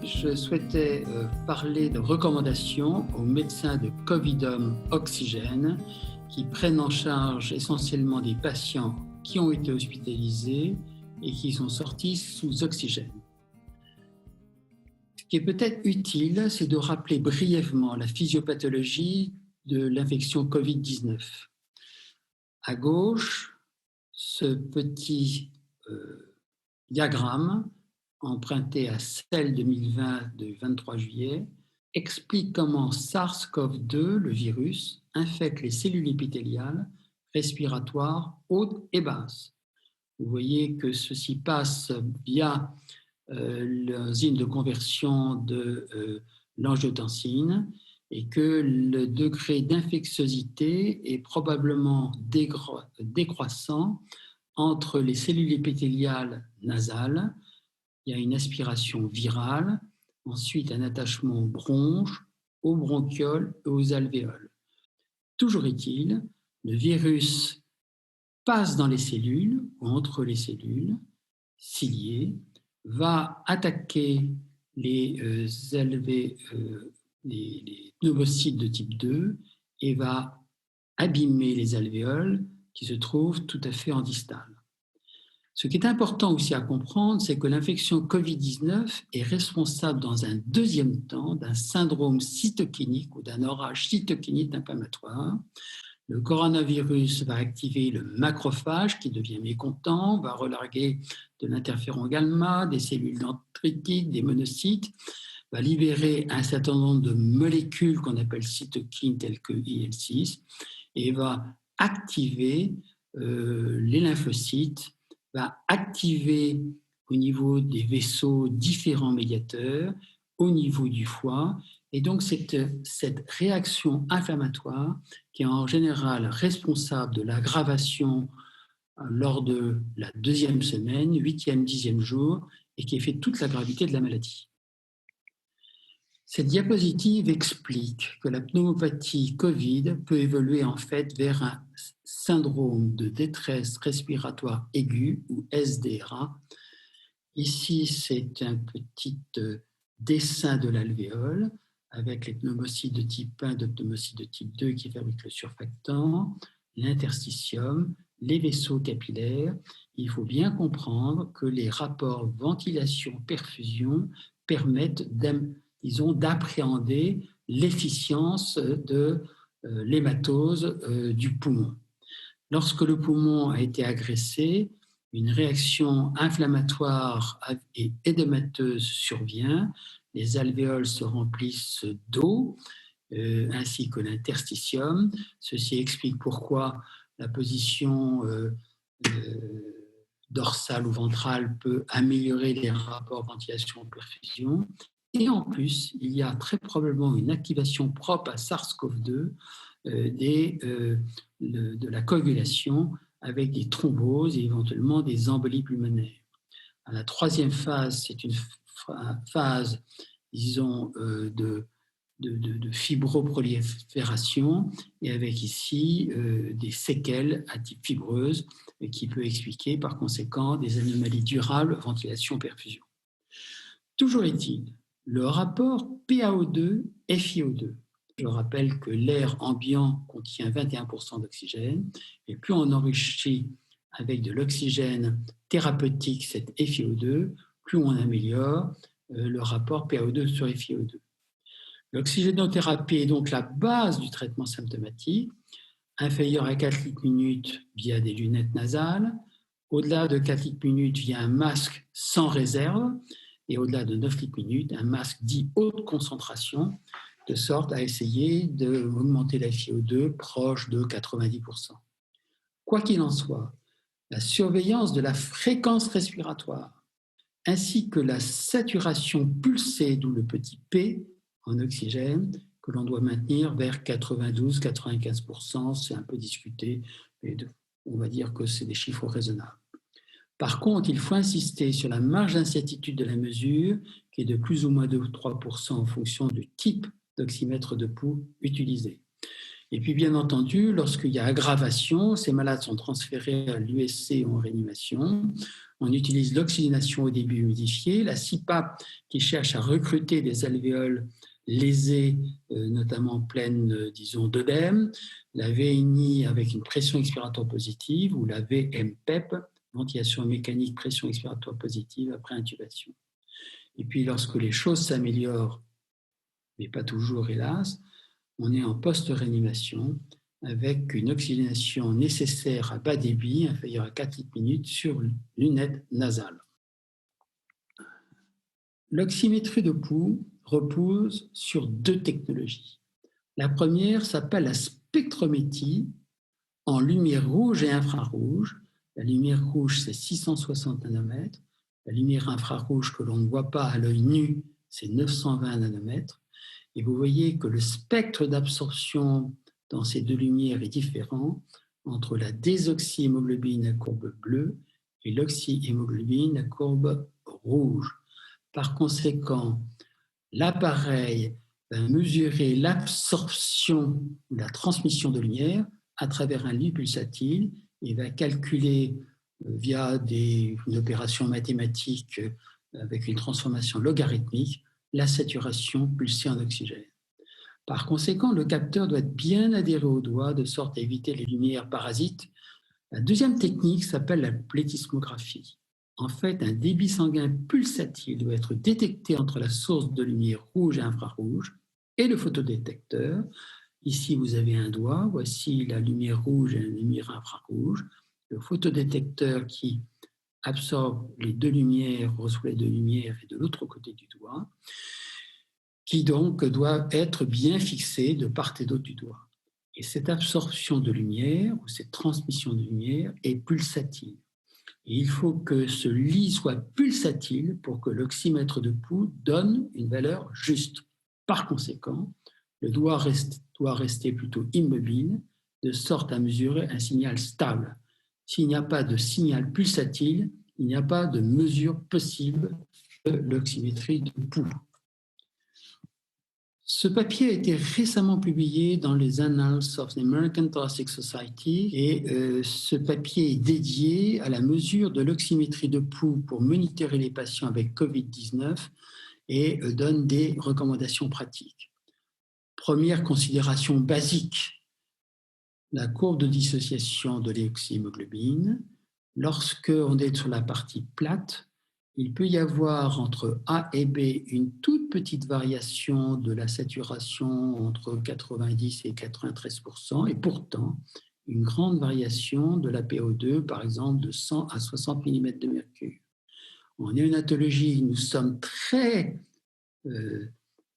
je souhaitais parler de recommandations aux médecins de Covidom Oxygène qui prennent en charge essentiellement des patients qui ont été hospitalisés et qui sont sortis sous oxygène. Ce qui est peut-être utile, c'est de rappeler brièvement la physiopathologie de l'infection Covid-19. À gauche, ce petit diagramme emprunté à Cell 2020 du 23 juillet, explique comment SARS-CoV-2, le virus, infecte les cellules épithéliales respiratoires hautes et basses. Vous voyez que ceci passe via l'enzyme de conversion de l'angiotensine et que le degré d'infectiosité est probablement décroissant entre les cellules épithéliales nasales. Il y a une aspiration virale, ensuite un attachement aux bronches, aux bronchioles et aux alvéoles. Toujours est-il, le virus passe dans les cellules ou entre les cellules ciliées, va attaquer les pneumocytes de type 2 et va abîmer les alvéoles qui se trouvent tout à fait en distale. Ce qui est important aussi à comprendre, c'est que l'infection Covid-19 est responsable dans un deuxième temps d'un syndrome cytokinique ou d'un orage cytokinique inflammatoire. Le coronavirus va activer le macrophage qui devient mécontent, va relarguer de l'interféron gamma, des cellules dendritiques, des monocytes, va libérer un certain nombre de molécules qu'on appelle cytokines telles que IL-6 et va activer les lymphocytes, va activer au niveau des vaisseaux différents médiateurs, au niveau du foie. Et donc, cette réaction inflammatoire qui est en général responsable de l'aggravation lors de la deuxième semaine, 8e, 10e jour, et qui fait toute la gravité de la maladie. Cette diapositive explique que la pneumopathie Covid peut évoluer en fait vers un syndrome de détresse respiratoire aiguë ou SDRA. Ici, c'est un petit dessin de l'alvéole avec les pneumocytes de type 1 et de pneumocytes de type 2 qui fabriquent le surfactant, l'interstitium, les vaisseaux capillaires. Il faut bien comprendre que les rapports ventilation-perfusion permettent d'appréhender l'efficience de l'hématose du poumon. Lorsque le poumon a été agressé, une réaction inflammatoire et édémateuse survient, les alvéoles se remplissent d'eau, ainsi que l'interstitium. Ceci explique pourquoi la position dorsale ou ventrale peut améliorer les rapports ventilation-perfusion. Et en plus, il y a très probablement une activation propre à SARS-CoV-2 de la coagulation avec des thromboses et éventuellement des embolies pulmonaires. La troisième phase, c'est une phase, disons, de fibroprolifération et avec ici des séquelles à type fibreuse qui peut expliquer par conséquent des anomalies durables ventilation-perfusion. Toujours est-il, le rapport PaO2-FiO2. Je rappelle que l'air ambiant contient 21% d'oxygène et plus on enrichit avec de l'oxygène thérapeutique, cette FiO2, plus on améliore le rapport PaO2 sur FiO2. L'oxygénothérapie est donc la base du traitement symptomatique, inférieur à 4 litres minutes via des lunettes nasales, au-delà de 4 litres minutes via un masque sans réserve, et au-delà de 9 litres minutes, un masque dit haute concentration, de sorte à essayer d'augmenter la FiO2 proche de 90%. Quoi qu'il en soit, la surveillance de la fréquence respiratoire, ainsi que la saturation pulsée, d'où le petit P en oxygène, que l'on doit maintenir vers 92-95%, c'est un peu discuté, mais on va dire que c'est des chiffres raisonnables. Par contre, il faut insister sur la marge d'incertitude de la mesure, qui est de plus ou moins 2 ou 3% en fonction du type d'oxymètre de pouls utilisé. Et puis, bien entendu, lorsqu'il y a aggravation, ces malades sont transférés à l'USC ou en réanimation. On utilise l'oxygénation au début humidifiée, la CPAP qui cherche à recruter des alvéoles lésées, notamment pleines, disons, d'œdème, la VNI avec une pression expiratoire positive ou la VMPEP, ventilation mécanique, pression expiratoire positive après intubation. Et puis, lorsque les choses s'améliorent, mais pas toujours, hélas, on est en post-réanimation avec une oxygénation nécessaire à bas débit, inférieure à 4 litres minutes, sur lunettes nasales. L'oxymétrie de pouls repose sur 2 technologies. La première s'appelle la spectrométrie en lumière rouge et infrarouge. La lumière rouge, c'est 660 nanomètres. La lumière infrarouge que l'on ne voit pas à l'œil nu, c'est 920 nanomètres. Et vous voyez que le spectre d'absorption dans ces 2 lumières est différent entre la désoxyhémoglobine à courbe bleue et l'oxyhémoglobine à courbe rouge. Par conséquent, l'appareil va mesurer l'absorption ou la transmission de lumière à travers un lit pulsatile et va calculer via une opération mathématique avec une transformation logarithmique la saturation pulsée en oxygène. Par conséquent, le capteur doit être bien adhéré au doigt de sorte à éviter les lumières parasites. La deuxième technique s'appelle la plétismographie. En fait, un débit sanguin pulsatile doit être détecté entre la source de lumière rouge et infrarouge et le photodétecteur. Ici, vous avez un doigt, voici la lumière rouge et la lumière infrarouge. Le photodétecteur qui absorbe les 2 lumières, reçoit les 2 lumières et de l'autre côté du doigt, qui donc doit être bien fixé de part et d'autre du doigt. Et cette absorption de lumière ou cette transmission de lumière est pulsatile. Et il faut que ce lit soit pulsatile pour que l'oxymètre de pouls donne une valeur juste. Par conséquent, le doigt doit rester plutôt immobile, de sorte à mesurer un signal stable. S'il n'y a pas de signal pulsatile, il n'y a pas de mesure possible de l'oxymétrie de pouls. Ce papier a été récemment publié dans les Annals of the American Thoracic Society et ce papier est dédié à la mesure de l'oxymétrie de pouls pour monitorer les patients avec COVID-19 et donne des recommandations pratiques. Première considération basique, la courbe de dissociation de l'oxyhémoglobine. Lorsqu'on est sur la partie plate, il peut y avoir entre A et B une toute petite variation de la saturation entre 90 et 93%, et pourtant une grande variation de la PO2, par exemple de 100 à 60 mm de mercure. En néonatologie, nous sommes très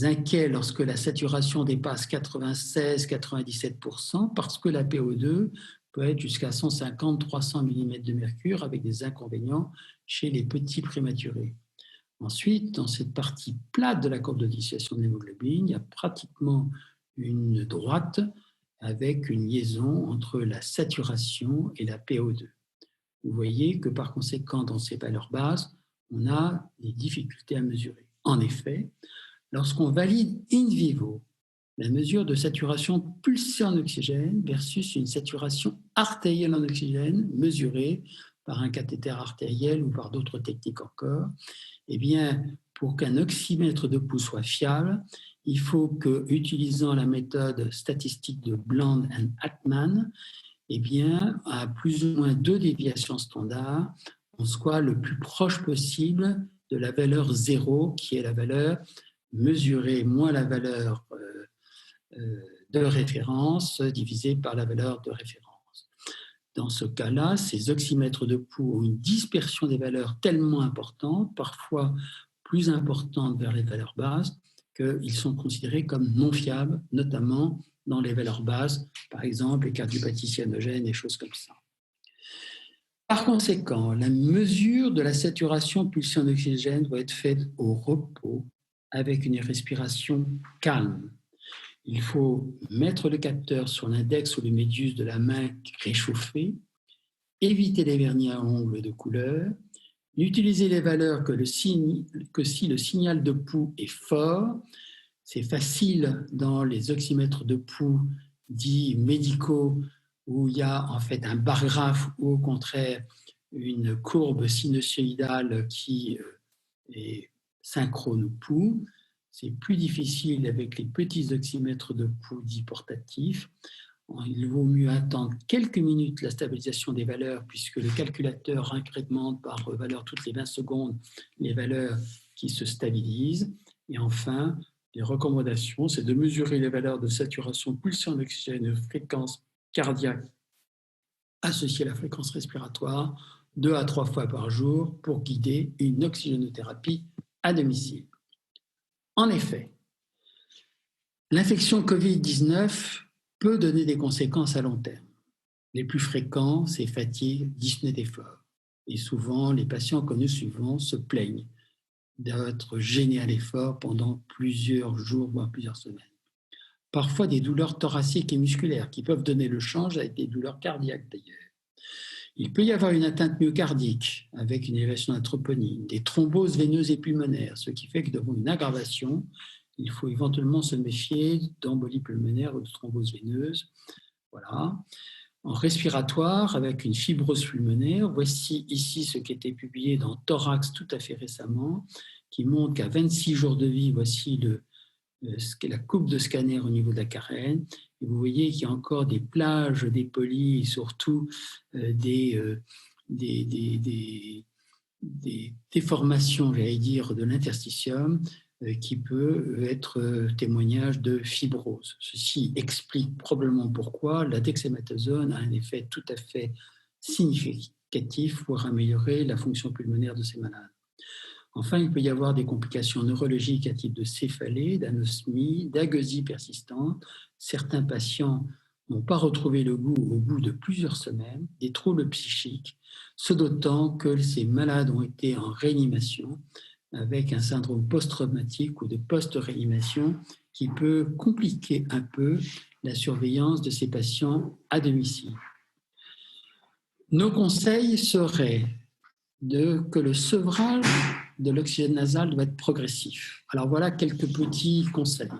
inquiets lorsque la saturation dépasse 96-97% parce que la PO2 peut être jusqu'à 150-300 mm de mercure avec des inconvénients chez les petits prématurés. Ensuite, dans cette partie plate de la courbe de dissociation de l'hémoglobine, il y a pratiquement une droite avec une liaison entre la saturation et la PO2. Vous voyez que par conséquent, dans ces valeurs basses, on a des difficultés à mesurer. En effet, lorsqu'on valide in vivo la mesure de saturation pulsée en oxygène versus une saturation artérielle en oxygène mesurée par un cathéter artériel ou par d'autres techniques encore, eh bien, pour qu'un oxymètre de pouls soit fiable, il faut que, utilisant la méthode statistique de Bland et Altman, eh bien, à plus ou moins 2 déviations standards, on soit le plus proche possible de la valeur 0, qui est la valeur mesurée moins la valeur de référence divisée par la valeur de référence. Dans ce cas-là, ces oxymètres de pouls ont une dispersion des valeurs tellement importante, parfois plus importante vers les valeurs basses, qu'ils sont considérés comme non fiables, notamment dans les valeurs basses, par exemple les cardiopathies cyanogènes et choses comme ça. Par conséquent, la mesure de la saturation pulsée en oxygène doit être faite au repos avec une respiration calme. Il faut mettre le capteur sur l'index ou le médius de la main réchauffée, éviter les vernis à ongles de couleur, n'utiliser les valeurs que si le signal de pouls est fort. C'est facile dans les oxymètres de pouls dits médicaux où il y a en fait un bar graphe ou au contraire une courbe sinusoïdale qui est synchrone ou pouls. C'est plus difficile avec les petits oxymètres de pouls dits portatifs. Il vaut mieux attendre quelques minutes la stabilisation des valeurs puisque le calculateur incrémente par valeur toutes les 20 secondes les valeurs qui se stabilisent. Et enfin, les recommandations, c'est de mesurer les valeurs de saturation pulsée en oxygène et de fréquence cardiaque associée à la fréquence respiratoire 2 à 3 fois par jour pour guider une oxygénothérapie à domicile. En effet, l'infection Covid-19 peut donner des conséquences à long terme. Les plus fréquents, c'est fatigue, dyspnée d'effort. Et souvent, les patients que nous suivons se plaignent d'être gênés à l'effort pendant plusieurs jours, voire plusieurs semaines. Parfois, des douleurs thoraciques et musculaires qui peuvent donner le change avec des douleurs cardiaques d'ailleurs. Il peut y avoir une atteinte myocardique avec une élévation de la troponine, des thromboses veineuses et pulmonaires, ce qui fait que devant une aggravation, il faut éventuellement se méfier d'embolie pulmonaire ou de thrombose veineuse. Voilà. En respiratoire, avec une fibrose pulmonaire, voici ici ce qui a été publié dans Thorax tout à fait récemment, qui montre qu'à 26 jours de vie, voici la coupe de scanner au niveau de la carène. Et vous voyez qu'il y a encore des plages dépolies et surtout des déformations, j'allais dire, de l'interstitium qui peut être témoignage de fibrose. Ceci explique probablement pourquoi la dexaméthasone a un effet tout à fait significatif pour améliorer la fonction pulmonaire de ces malades. Enfin, il peut y avoir des complications neurologiques à type de céphalée, d'anosmie, d'agueusie persistante. Certains patients n'ont pas retrouvé le goût au bout de plusieurs semaines, des troubles psychiques, ce d'autant que ces malades ont été en réanimation avec un syndrome post-traumatique ou de post-réanimation qui peut compliquer un peu la surveillance de ces patients à domicile. Nos conseils seraient que le sevrage de l'oxygène nasal doit être progressif. Alors voilà quelques petits conseils.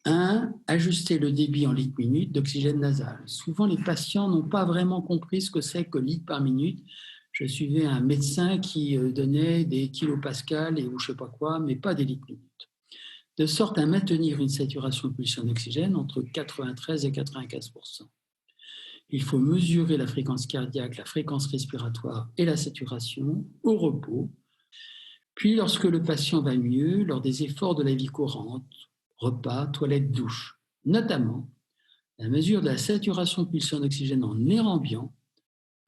1. Ajuster le débit en litres minute d'oxygène nasal. Souvent, les patients n'ont pas vraiment compris ce que c'est que litres par minute. Je suivais un médecin qui donnait des kilopascals et ou je ne sais pas quoi, mais pas des litres minute. De sorte à maintenir une saturation de pulsion d'oxygène entre 93 et 95%. Il faut mesurer la fréquence cardiaque, la fréquence respiratoire et la saturation au repos. Puis, lorsque le patient va mieux, lors des efforts de la vie courante, repas, toilette, douche, notamment, la mesure de la saturation de pulsion d'oxygène en air ambiant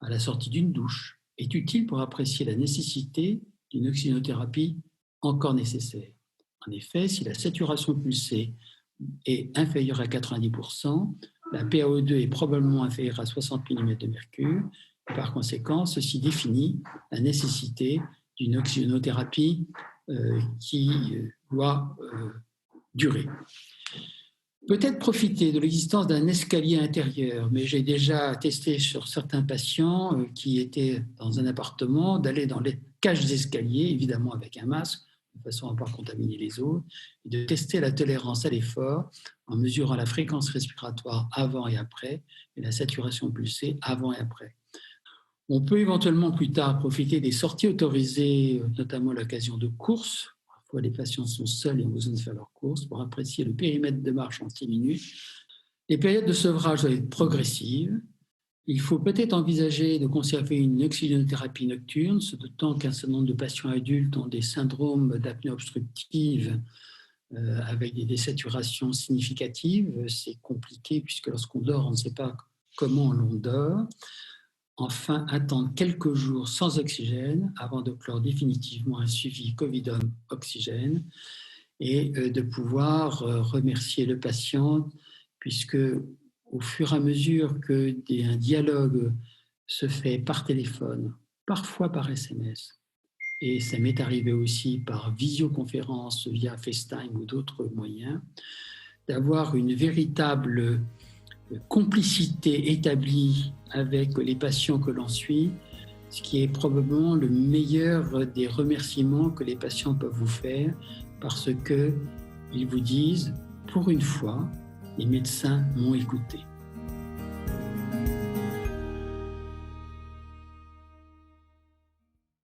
à la sortie d'une douche est utile pour apprécier la nécessité d'une oxygénothérapie encore nécessaire. En effet, si la saturation pulsée est inférieure à 90%, la PaO2 est probablement inférieure à 60 mm de mercure. Et par conséquent, ceci définit la nécessité d'une oxygénothérapie qui doit durer. Peut-être profiter de l'existence d'un escalier intérieur, mais j'ai déjà testé sur certains patients qui étaient dans un appartement d'aller dans les cages d'escalier, évidemment avec un masque, de façon à ne pas contaminer les autres, et de tester la tolérance à l'effort en mesurant la fréquence respiratoire avant et après et la saturation pulsée avant et après. On peut éventuellement plus tard profiter des sorties autorisées, notamment à l'occasion de courses. Parfois, les patients sont seuls et ont besoin de faire leurs courses pour apprécier le périmètre de marche en 6 minutes. Les périodes de sevrage doivent être progressives. Il faut peut-être envisager de conserver une oxygénothérapie nocturne, ce d'autant qu'un certain nombre de patients adultes ont des syndromes d'apnée obstructive avec des désaturations significatives. C'est compliqué puisque lorsqu'on dort, on ne sait pas comment l'on dort. Enfin, attendre quelques jours sans oxygène avant de clore définitivement un suivi Covidom oxygène et de pouvoir remercier le patient puisque au fur et à mesure qu'un dialogue se fait par téléphone, parfois par SMS, et ça m'est arrivé aussi par visioconférence via FaceTime ou d'autres moyens, d'avoir une véritable complicité établie avec les patients que l'on suit, ce qui est probablement le meilleur des remerciements que les patients peuvent vous faire parce qu'ils vous disent, pour une fois, les médecins m'ont écouté.